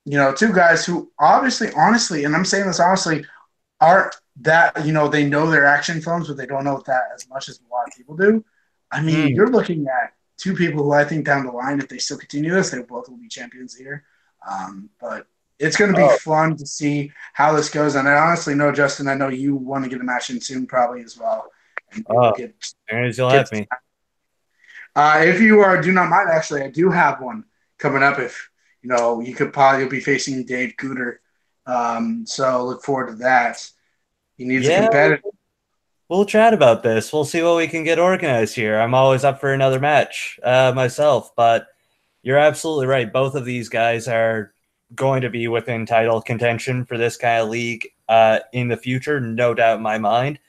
two guys who obviously, honestly, and I'm saying this honestly, aren't that, they know their action films, but they don't know that as much as a lot of people do. I mean, you're looking at two people who I think down the line, if they still continue this, they both will be champions here. But it's going to be fun to see how this goes. And I honestly know, Justin, I know you want to get a match in soon probably as well. And you'll have me. If you do not mind, actually, I do have one coming up. If you could probably be facing Dave Cooter. So look forward to that. He needs a competitor. We'll chat about this. We'll see what we can get organized here. I'm always up for another match myself, but you're absolutely right. Both of these guys are going to be within title contention for this kind of league in the future, no doubt in my mind.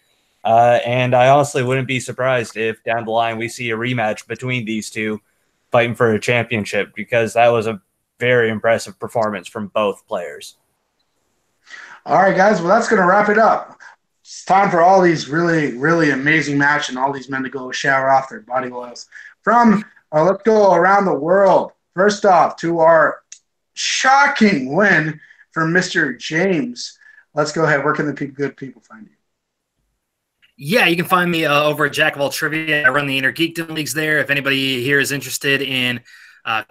And I honestly wouldn't be surprised if down the line we see a rematch between these two fighting for a championship, because that was a very impressive performance from both players. All right, guys. Well, that's going to wrap it up. It's time for all these really, really amazing matches and all these men to go shower off their body oils. Let's go around the world. First off, to our shocking win for Mr. James. Let's go ahead. Where can the good people find you? Yeah, you can find me over at Jack of All Trivia. I run the Inner Geekdom Leagues there. If anybody here is interested in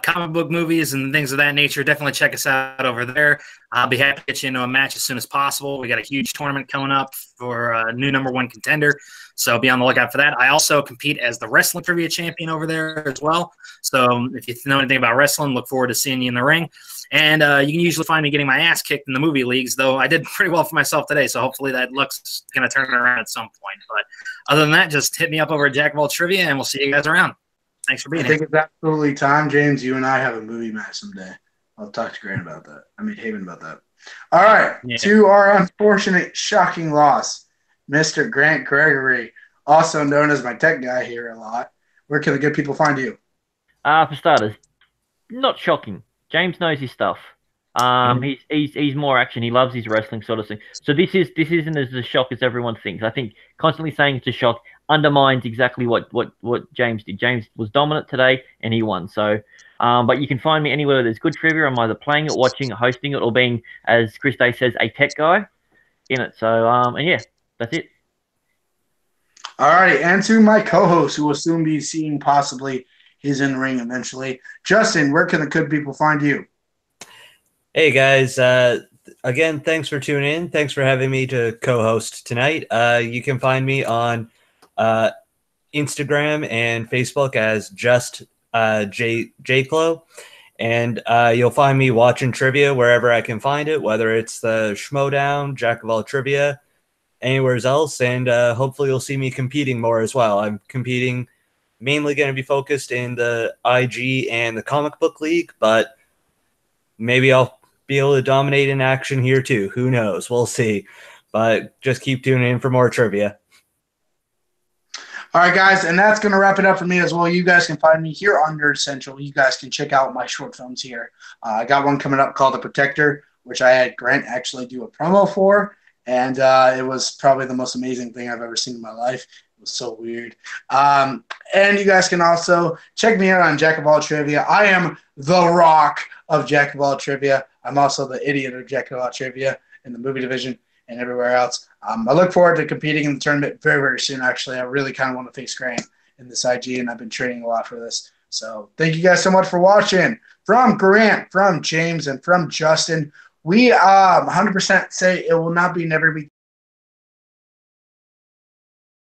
comic book movies and things of that nature, definitely check us out over there. I'll be happy to get you into a match as soon as possible. We got a huge tournament coming up for a new #1 contender, so be on the lookout for that. I also compete as the wrestling trivia champion over there as well. So if you know anything about wrestling, look forward to seeing you in the ring. And you can usually find me getting my ass kicked in the movie leagues, though I did pretty well for myself today, so hopefully that luck's going to turn around at some point. But other than that, just hit me up over at Jack of All Trivia, and we'll see you guys around. Thanks for being here. I think it's absolutely time, James. You and I have a movie match someday. I'll talk to Grant about that. Haven about that. All right, to our unfortunate, shocking loss, Mr. Grant Gregory, also known as my tech guy here a lot. Where can the good people find you? For starters, not shocking. James knows his stuff. He's more action. He loves his wrestling sort of thing. So this isn't as a shock as everyone thinks. I think constantly saying it's a shock undermines exactly what James did. James was dominant today and he won. So, but you can find me anywhere there's good trivia. I'm either playing it, watching it, hosting it, or being, as Chris Day says, a tech guy in it. So, and yeah, that's it. All right, and to my co-host, who will soon be seeing possibly his in-ring eventually, Justin, where can the good people find you? Hey guys, again, thanks for tuning in. Thanks for having me to co-host tonight. You can find me on Instagram and Facebook as just JClo, and you'll find me watching trivia wherever I can find it, whether it's the Schmodown, Jack of All Trivia, anywhere else, and hopefully you'll see me competing more as well. I'm competing mainly going to be focused in the IG and the Comic Book League, but maybe I'll be able to dominate in action here too. Who knows? We'll see. But just keep tuning in for more trivia. All right, guys, and that's going to wrap it up for me as well. You guys can find me here on Nerd Central. You guys can check out my short films here. I got one coming up called The Protector, which I had Grant actually do a promo for, and it was probably the most amazing thing I've ever seen in my life. It was so weird. And you guys can also check me out on Jack of All Trivia. I am the Rock of Jack of All Trivia. I'm also the idiot of Jack of All Trivia in the movie division. and everywhere else. I look forward to competing in the tournament very, very soon, actually. I really kind of want to face Grant in this IG, and I've been training a lot for this. So thank you guys so much for watching. From Grant, from James, and from Justin, we 100% say it will not be Never Be